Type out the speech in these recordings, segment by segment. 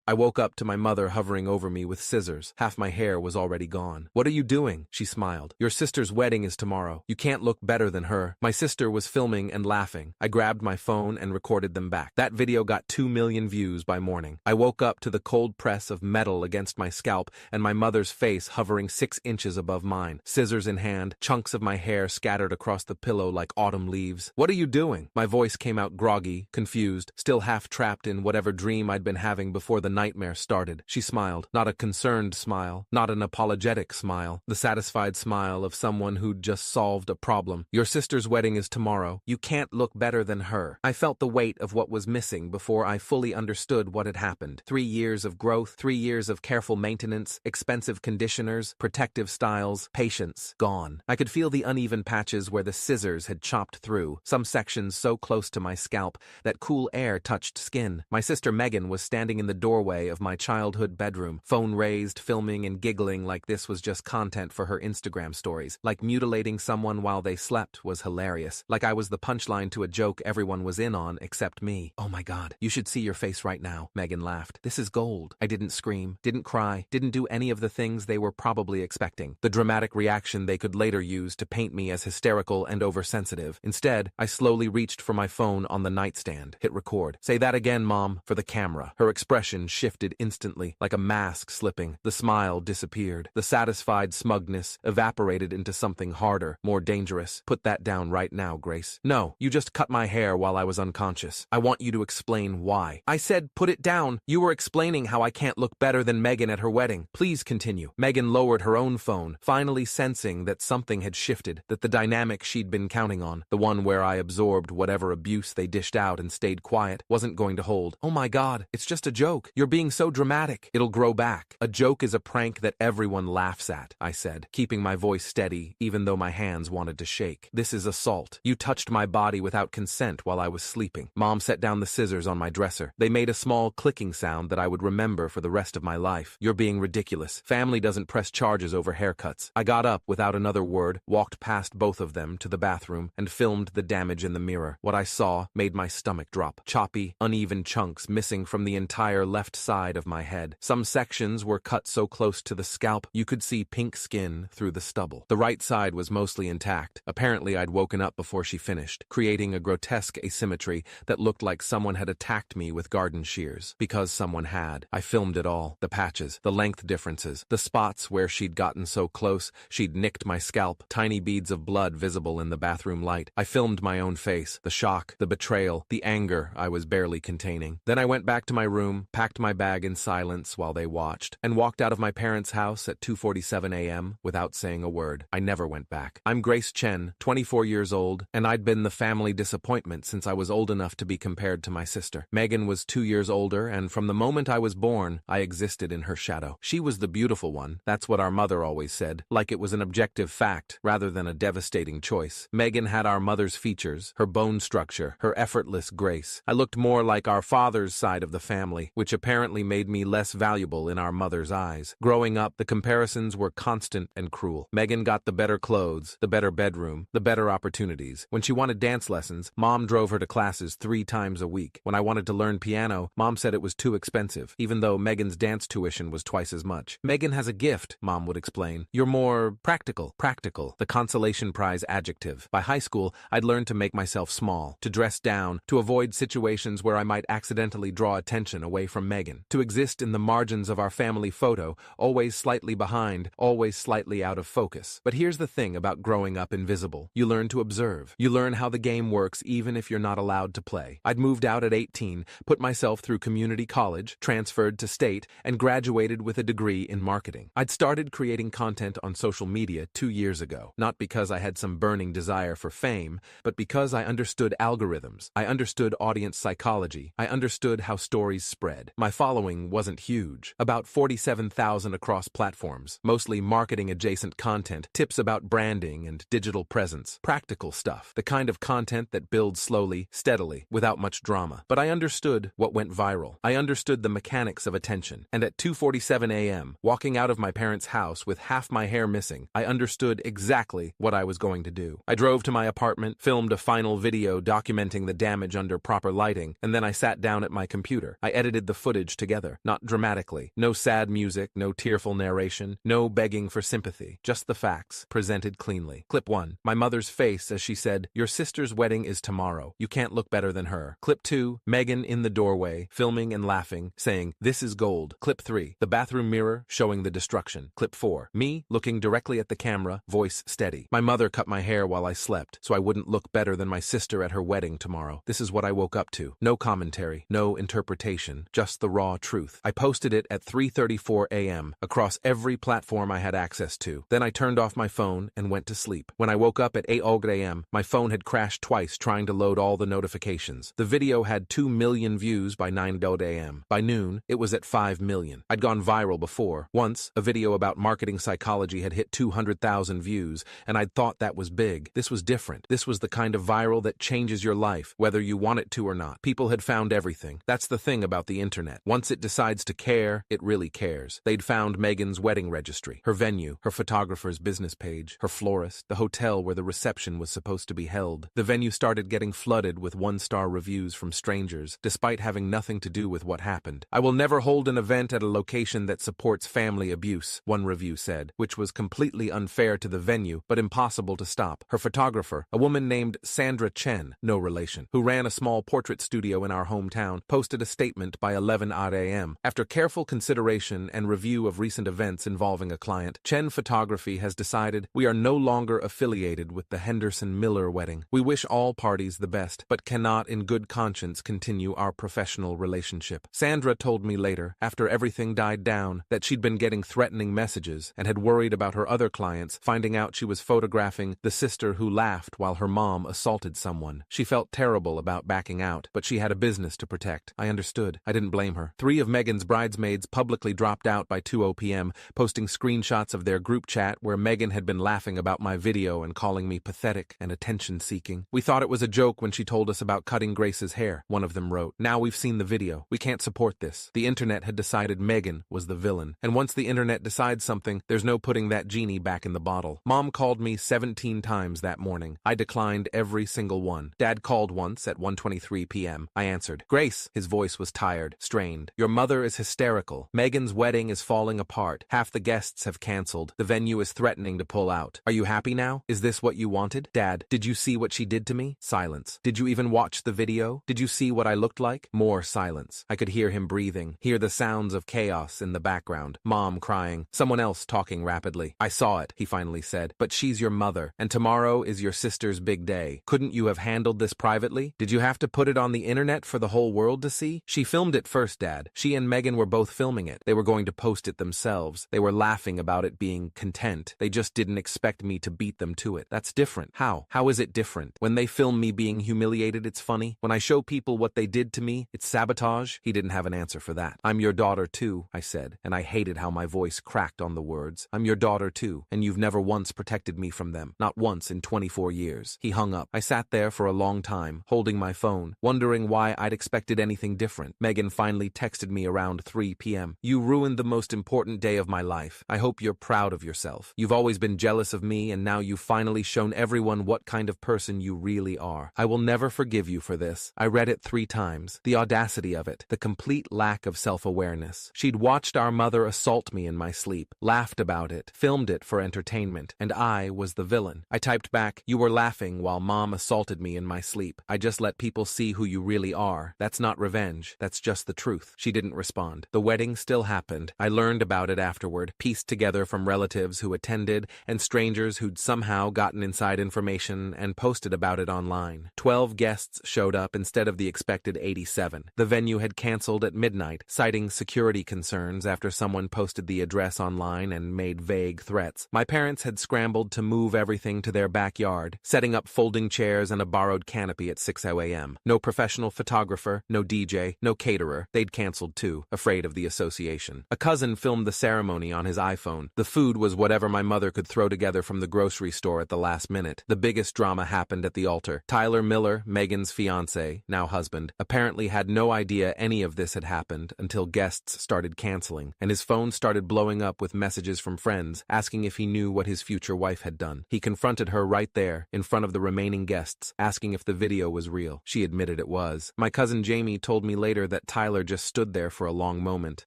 I woke up to my mother hovering over me with scissors. Half my hair was already gone. "What are you doing?" She smiled. "Your sister's wedding is tomorrow. You can't look better than her." My sister was filming and laughing. I grabbed my phone and recorded them back. That video got 2 million views by morning. I woke up to the cold press of metal against my scalp and my mother's face hovering 6 inches above mine. Scissors in hand, chunks of my hair scattered across the pillow like autumn leaves. "What are you doing?" My voice came out groggy, confused, still half trapped in whatever dream I'd been having before the nightmare started. She smiled. Not a concerned smile, not an apologetic smile, the satisfied smile of someone who'd just solved a problem. "Your sister's wedding is tomorrow. You can't look better than her." I felt the weight of what was missing before I fully understood what had happened. 3 years of growth, 3 years of careful maintenance, expensive conditioners, protective styles, patience, gone. I could feel the uneven patches where the scissors had chopped through, some sections so close to my scalp that cool air touched skin. My sister Megan was standing in the doorway of my childhood bedroom, phone raised, filming and giggling like this was just content for her Instagram stories, like mutilating someone while they slept was hilarious, like I was the punchline to a joke everyone was in on except me. "Oh my God, you should see your face right now," Megan laughed. "This is gold." I didn't scream, didn't cry, didn't do any of the things they were probably expecting, the dramatic reaction they could later use to paint me as hysterical and oversensitive. Instead, I slowly reached for my phone on the nightstand, hit record. "Say that again, Mom," for the camera. Her expression shifted instantly, like a mask slipping. The smile disappeared. The satisfied smugness evaporated into something harder, more dangerous. "Put that down right now, Grace." "No, you just cut my hair while I was unconscious. I want you to explain why." "I said put it down. You were explaining how I can't look better than Megan at her wedding. Please continue." Megan lowered her own phone, finally sensing that something had shifted, that the dynamic she'd been counting on, the one where I absorbed whatever abuse they dished out and stayed quiet, wasn't going to hold. "Oh my God, it's just a joke. You're being so dramatic. It'll grow back. A joke is a prank that everyone laughs at," I said, keeping my voice steady even though my hands wanted to shake. "This is assault. You touched my body without consent while I was sleeping." Mom set down the scissors on my dresser. They made a small clicking sound that I would remember for the rest of my life. "You're being ridiculous. Family doesn't press charges over haircuts." I got up without another word, walked past both of them to the bathroom, and filmed the damage in the mirror. What I saw made my stomach drop. Choppy, uneven chunks missing from the entire left side of my head. Some sections were cut so close to the scalp you could see pink skin through the stubble. The right side was mostly intact. Apparently I'd woken up before she finished, creating a grotesque asymmetry that looked like someone had attacked me with garden shears. Because someone had. I filmed it all. The patches, the length differences, the spots where she'd gotten so close she'd nicked my scalp, tiny beads of blood visible in the bathroom light. I filmed my own face, the shock, the betrayal, the anger I was barely containing. Then I went back to my room, packed my bag in silence while they watched, and walked out of my parents' house at 2:47 a.m. without saying a word. I never went back. I'm Grace Chen, 24 years old, and I'd been the family disappointment since I was old enough to be compared to my sister. Megan was 2 years older, and from the moment I was born, I existed in her shadow. She was the beautiful one. That's what our mother always said, like it was an objective fact rather than a devastating choice. Megan had our mother's features, her bone structure, her effortless grace. I looked more like our father's side of the family, which apparently made me less valuable in our mother's eyes. Growing up, the comparisons were constant and cruel. Megan got the better clothes, the better bedroom, the better opportunities. When she wanted dance lessons, Mom drove her to classes 3 times a week. When I wanted to learn piano, Mom said it was too expensive, even though Megan's dance tuition was twice as much. "Megan has a gift," Mom would explain. "You're more practical." Practical, the consolation prize adjective. By high school, I'd learned to make myself small, to dress down, to avoid situations where I might accidentally draw attention away from Megan, to exist in the margins of our family photo, always slightly behind, always slightly out of focus. But here's the thing about growing up invisible. You learn to observe. You learn how the game works even if you're not allowed to play. I'd moved out at 18, put myself through community college, transferred to state, and graduated with a degree in marketing. I'd started creating content on social media 2 years ago, not because I had some burning desire for fame, but because I understood algorithms. I understood audience psychology. I understood how stories spread. My following wasn't huge, about 47,000 across platforms, mostly marketing-adjacent content, tips about branding and digital presence, practical stuff, the kind of content that builds slowly, steadily, without much drama. But I understood what went viral. I understood the mechanics of attention, and at 2:47 a.m., walking out of my parents' house with half my hair missing, I understood exactly what I was going to do. I drove to my apartment, filmed a final video documenting the damage under proper lighting, and then I sat down at my computer. I edited the footage footage together, not dramatically. No sad music, no tearful narration, no begging for sympathy. Just the facts, presented cleanly. Clip 1. My mother's face as she said, "Your sister's wedding is tomorrow. You can't look better than her." Clip 2. Megan in the doorway, filming and laughing, saying, "This is gold." Clip 3. The bathroom mirror, showing the destruction. Clip 4. Me, looking directly at the camera, voice steady. My mother cut my hair while I slept, so I wouldn't look better than my sister at her wedding tomorrow. This is what I woke up to. No commentary, no interpretation, just the raw truth. I posted it at 3:34 a.m. across every platform I had access to. Then I turned off my phone and went to sleep. When I woke up at 8 a.m., my phone had crashed twice trying to load all the notifications. The video had 2 million views by 9 a.m. By noon, it was at 5 million. I'd gone viral before. Once, a video about marketing psychology had hit 200,000 views, and I'd thought that was big. This was different. This was the kind of viral that changes your life, whether you want it to or not. People had found everything. That's the thing about the internet. Once it decides to care, it really cares. They'd found Megan's wedding registry, her venue, her photographer's business page, her florist, the hotel where the reception was supposed to be held. The venue started getting flooded with one-star reviews from strangers, despite having nothing to do with what happened. "I will never hold an event at a location that supports family abuse," one review said, which was completely unfair to the venue, but impossible to stop. Her photographer, a woman named Sandra Chen, no relation, who ran a small portrait studio in our hometown, posted a statement by 11 a.m. After careful consideration and review of recent events involving a client, Chen Photography has decided we are no longer affiliated with the Henderson Miller wedding. We wish all parties the best, but cannot in good conscience continue our professional relationship. Sandra told me later, after everything died down, that she'd been getting threatening messages and had worried about her other clients finding out she was photographing the sister who laughed while her mom assaulted someone. She felt terrible about backing out, but she had a business to protect. I understood. I didn't blame her. 3 of Megan's bridesmaids publicly dropped out by 2 p.m., posting screenshots of their group chat where Megan had been laughing about my video and calling me pathetic and attention-seeking. "We thought it was a joke when she told us about cutting Grace's hair," one of them wrote. "Now we've seen the video. We can't support this." The internet had decided Megan was the villain. And once the internet decides something, there's no putting that genie back in the bottle. Mom called me 17 times that morning. I declined every single one. Dad called once at 1:23 p.m. I answered. "Grace," his voice was tired, strained. "Your mother is hysterical. Megan's wedding is falling apart. Half the guests have canceled. The venue is threatening to pull out. Are you happy now? Is this what you wanted? Dad, did you see what she did to me?" Silence. "Did you even watch the video? Did you see what I looked like?" More silence. I could hear him breathing, hear the sounds of chaos in the background. Mom crying, someone else talking rapidly. "I saw it," he finally said, "but she's your mother, and tomorrow is your sister's big day. Couldn't you have handled this privately? Did you have to put it on the internet for the whole world to see?" "She filmed it first, Dad. She and Megan were both filming it. They were going to post it themselves. They were laughing about it being content. They just didn't expect me to beat them to it. That's different." "How? How is it different? When they film me being humiliated, it's funny. When I show people what they did to me, it's sabotage?" He didn't have an answer for that. "I'm your daughter too," I said, and I hated how my voice cracked on the words. "I'm your daughter too, and you've never once protected me from them. Not once in 24 years. He hung up. I sat there for a long time, holding my phone, wondering why I'd expected anything different. Megan finally texted me around 3 p.m. "You ruined the most important day of my life. I hope you're proud of yourself. You've always been jealous of me, and now you've finally shown everyone what kind of person you really are. I will never forgive you for this." I read it 3 times. The audacity of it, the complete lack of self-awareness. She'd watched our mother assault me in my sleep, laughed about it, filmed it for entertainment, and I was the villain. I typed back, "You were laughing while Mom assaulted me in my sleep. I just let people see who you really are. That's not revenge. That's just the truth." She didn't respond. The wedding still happened. I learned about it afterward, pieced together from relatives who attended and strangers who'd somehow gotten inside information and posted about it online. 12 guests showed up instead of the expected 87. The venue had canceled at midnight, citing security concerns after someone posted the address online and made vague threats. My parents had scrambled to move everything to their backyard, setting up folding chairs and a borrowed canopy at 6 a.m. No professional photographer, no DJ, no caterer. They'd canceled too, afraid of the association. A cousin filmed the ceremony on his iPhone. The food was whatever my mother could throw together from the grocery store at the last minute. The biggest drama happened at the altar. Tyler Miller, Megan's fiancé, now husband, apparently had no idea any of this had happened until guests started canceling, and his phone started blowing up with messages from friends asking if he knew what his future wife had done. He confronted her right there, in front of the remaining guests, asking if the video was real. She admitted it was. My cousin Jamie told me later that Tyler Tyler just stood there for a long moment,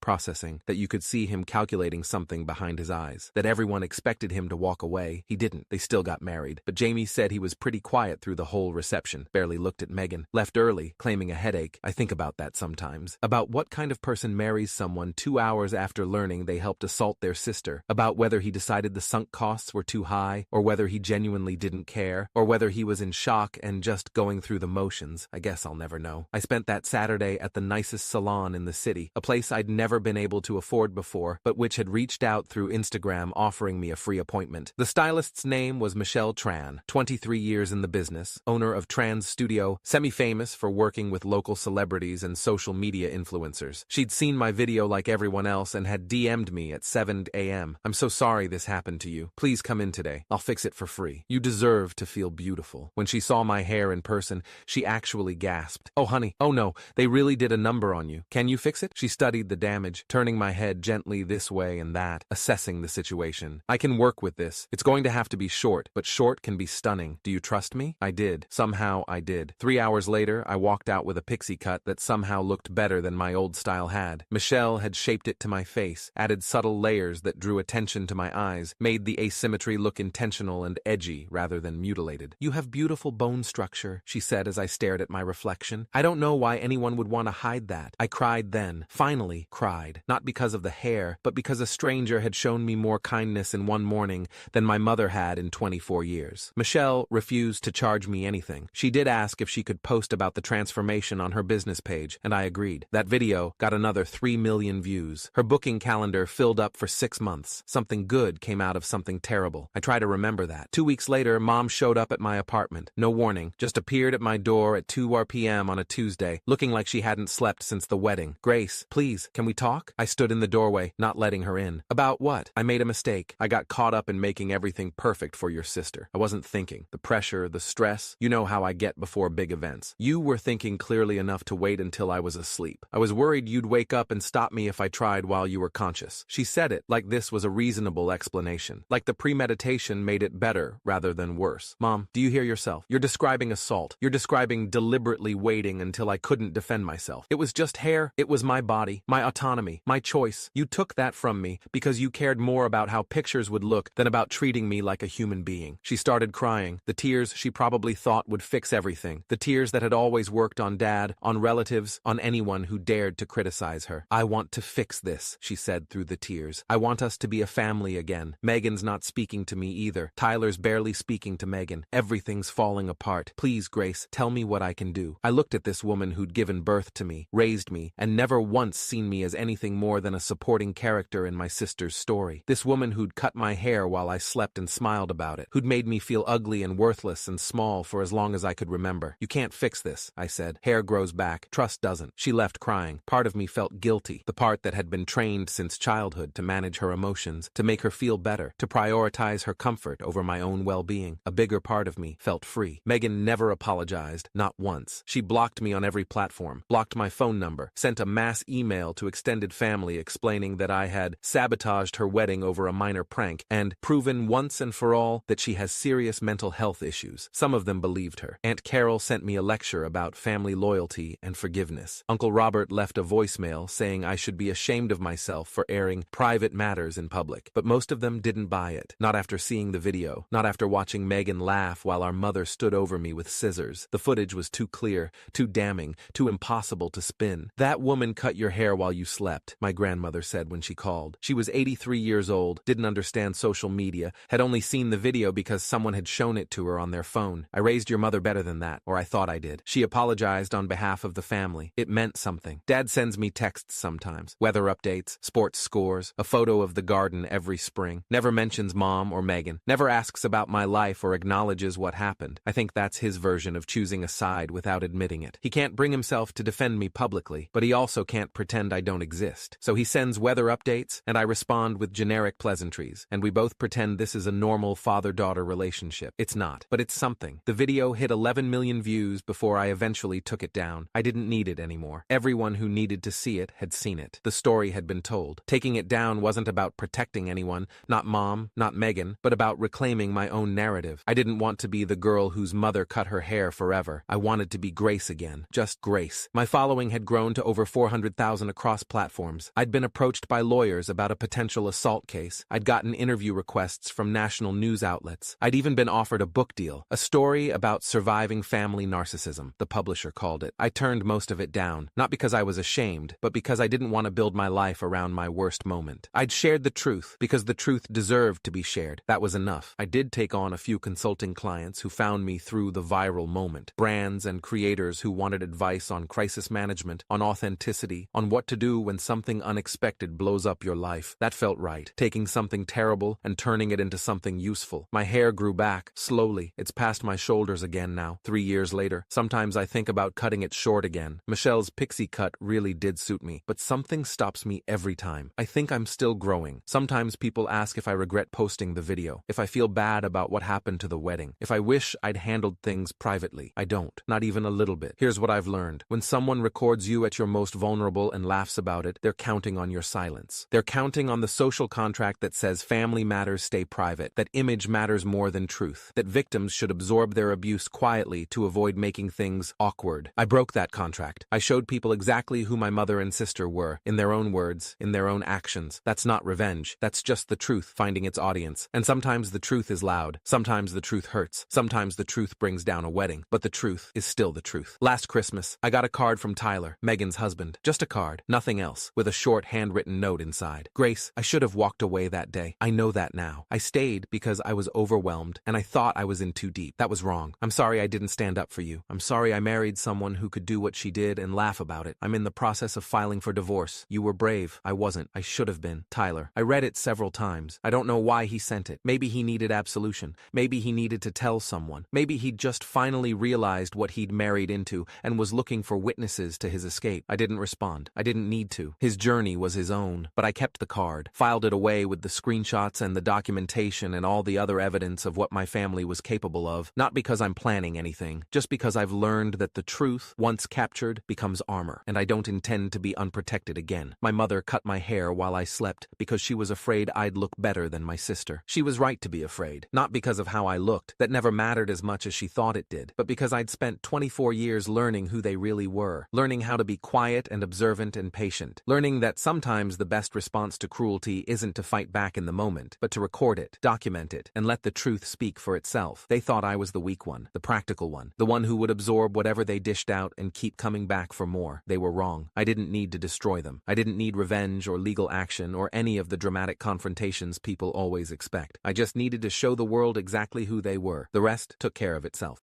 processing, that you could see him calculating something behind his eyes, that everyone expected him to walk away. He didn't. They still got married. But Jamie said he was pretty quiet through the whole reception, barely looked at Megan, left early, claiming a headache. I think about that sometimes. About what kind of person marries someone 2 hours after learning they helped assault their sister, about whether he decided the sunk costs were too high, or whether he genuinely didn't care, or whether he was in shock and just going through the motions. I guess I'll never know. I spent that Saturday at the nicest salon in the city, a place I'd never been able to afford before, but which had reached out through Instagram offering me a free appointment. The stylist's name was Michelle Tran, 23 years in the business, owner of Tran's Studio, semi-famous for working with local celebrities and social media influencers. She'd seen my video like everyone else and had DM'd me at 7 a.m. "I'm so sorry this happened to you. Please come in today. I'll fix it for free. You deserve to feel beautiful." When she saw my hair in person, she actually gasped. "Oh, honey, oh no, they really did a number on you. Can you fix it?" She studied the damage, turning my head gently this way and that, assessing the situation. "I can work with this. It's going to have to be short, but short can be stunning. Do you trust me?" I did. Somehow I did. 3 hours later, I walked out with a pixie cut that somehow looked better than my old style had. Michelle had shaped it to my face, added subtle layers that drew attention to my eyes, made the asymmetry look intentional and edgy rather than mutilated. "You have beautiful bone structure," she said as I stared at my reflection. "I don't know why anyone would want to hide that." I cried then. Finally cried. Not because of the hair, but because a stranger had shown me more kindness in one morning than my mother had in 24 years. Michelle refused to charge me anything. She did ask if she could post about the transformation on her business page, and I agreed. That video got another 3 million views. Her booking calendar filled up for 6 months. Something good came out of something terrible. I try to remember that. 2 weeks later, Mom showed up at my apartment. No warning, just appeared at my door at 2 p.m. on a Tuesday, looking like she hadn't slept since the wedding. "Grace, please, can we talk?" I stood in the doorway, not letting her in. "About what?" "I made a mistake. I got caught up in making everything perfect for your sister. I wasn't thinking. The pressure, the stress, you know how I get before big events. You were thinking clearly enough to wait until I was asleep. I was worried you'd wake up and stop me if I tried while you were conscious." She said it like this was a reasonable explanation, like the premeditation made it better rather than worse. "Mom, do you hear yourself? You're describing assault. You're describing deliberately waiting until I couldn't defend myself. It was just hair. It was my body, my autonomy, my choice. You took that from me because you cared more about how pictures would look than about treating me like a human being." She started crying, the tears she probably thought would fix everything, the tears that had always worked on Dad, on relatives, on anyone who dared to criticize her. "I want to fix this," she said through the tears. "I want us to be a family again. Megan's not speaking to me either. Tyler's barely speaking to Megan. Everything's falling apart. Please, Grace, tell me what I can do." I looked at this woman who'd given birth to me, raised me, and never once seen me as anything more than a supporting character in my sister's story. This woman who'd cut my hair while I slept and smiled about it, who'd made me feel ugly and worthless and small for as long as I could remember. "You can't fix this," I said. "Hair grows back. Trust doesn't." She left crying. Part of me felt guilty, the part that had been trained since childhood to manage her emotions, to make her feel better, to prioritize her comfort over my own well-being. A bigger part of me felt free. Megan never apologized, not once. She blocked me on every platform, blocked my phone number, sent a mass email to extended family explaining that I had sabotaged her wedding over a minor prank and proven once and for all that she has serious mental health issues. Some of them believed her. Aunt Carol sent me a lecture about family loyalty and forgiveness. Uncle Robert left a voicemail saying I should be ashamed of myself for airing private matters in public. But most of them didn't buy it. Not after seeing the video. Not after watching Megan laugh while our mother stood over me with scissors. The footage was too clear, too damning, too impossible to spin. "That woman cut your hair while you slept," my grandmother said when she called. She was 83 years old, didn't understand social media, had only seen the video because someone had shown it to her on their phone. "I raised your mother better than that, or I thought I did." She apologized on behalf of the family. It meant something. Dad sends me texts sometimes. Weather updates, sports scores, a photo of the garden every spring. Never mentions Mom or Megan. Never asks about my life or acknowledges what happened. I think that's his version of choosing a side without admitting it. He can't bring himself to defend me publicly, but he also can't pretend I don't exist. So he sends weather updates, and I respond with generic pleasantries, and we both pretend this is a normal father-daughter relationship. It's not, but it's something. The video hit 11 million views before I eventually took it down. I didn't need it anymore. Everyone who needed to see it had seen it. The story had been told. Taking it down wasn't about protecting anyone, not Mom, not Megan, but about reclaiming my own narrative. I didn't want to be the girl whose mother cut her hair forever. I wanted to be Grace again. Just Grace. My following had grown grown to over 400,000 across platforms. I'd been approached by lawyers about a potential assault case. I'd gotten interview requests from national news outlets. I'd even been offered a book deal, a story about surviving family narcissism, the publisher called it. I turned most of it down, not because I was ashamed, but because I didn't want to build my life around my worst moment. I'd shared the truth because the truth deserved to be shared. That was enough. I did take on a few consulting clients who found me through the viral moment. Brands and creators who wanted advice on crisis management, on authenticity, on what to do when something unexpected blows up your life. That felt right. Taking something terrible and turning it into something useful. My hair grew back, slowly. It's past my shoulders again now, 3 years later. Sometimes I think about cutting it short again. Michelle's pixie cut really did suit me, but something stops me every time. I think I'm still growing. Sometimes people ask if I regret posting the video, if I feel bad about what happened to the wedding, if I wish I'd handled things privately. I don't. Not even a little bit. Here's what I've learned. When someone records you at your most vulnerable and laughs about it, they're counting on your silence. They're counting on the social contract that says family matters stay private, that image matters more than truth, that victims should absorb their abuse quietly to avoid making things awkward. I broke that contract. I showed people exactly who my mother and sister were, in their own words, in their own actions. That's not revenge. That's just the truth finding its audience. And sometimes the truth is loud. Sometimes the truth hurts. Sometimes the truth brings down a wedding. But the truth is still the truth. Last Christmas, I got a card from Tyler, Megan's husband. Just a card, nothing else, with a short handwritten note inside. Grace, I should have walked away that day. I know that now. I stayed because I was overwhelmed, and I thought I was in too deep. That was wrong. I'm sorry I didn't stand up for you. I'm sorry I married someone who could do what she did and laugh about it. I'm in the process of filing for divorce. You were brave. I wasn't. I should have been. Tyler. I read it several times. I don't know why he sent it. Maybe he needed absolution. Maybe he needed to tell someone. Maybe he'd just finally realized what he'd married into and was looking for witnesses to his escape. I didn't respond. I didn't need to. His journey was his own. But I kept the card, filed it away with the screenshots and the documentation and all the other evidence of what my family was capable of, not because I'm planning anything, just because I've learned that the truth, once captured, becomes armor, and I don't intend to be unprotected again. My mother cut my hair while I slept because she was afraid I'd look better than my sister. She was right to be afraid, not because of how I looked, that never mattered as much as she thought it did, but because I'd spent 24 years learning who they really were, learning how to be quiet and observant and patient, learning that sometimes the best response to cruelty isn't to fight back in the moment, but to record it, document it, and let the truth speak for itself. They thought I was the weak one, the practical one, the one who would absorb whatever they dished out and keep coming back for more. They were wrong. I didn't need to destroy them. I didn't need revenge or legal action or any of the dramatic confrontations people always expect. I just needed to show the world exactly who they were. The rest took care of itself.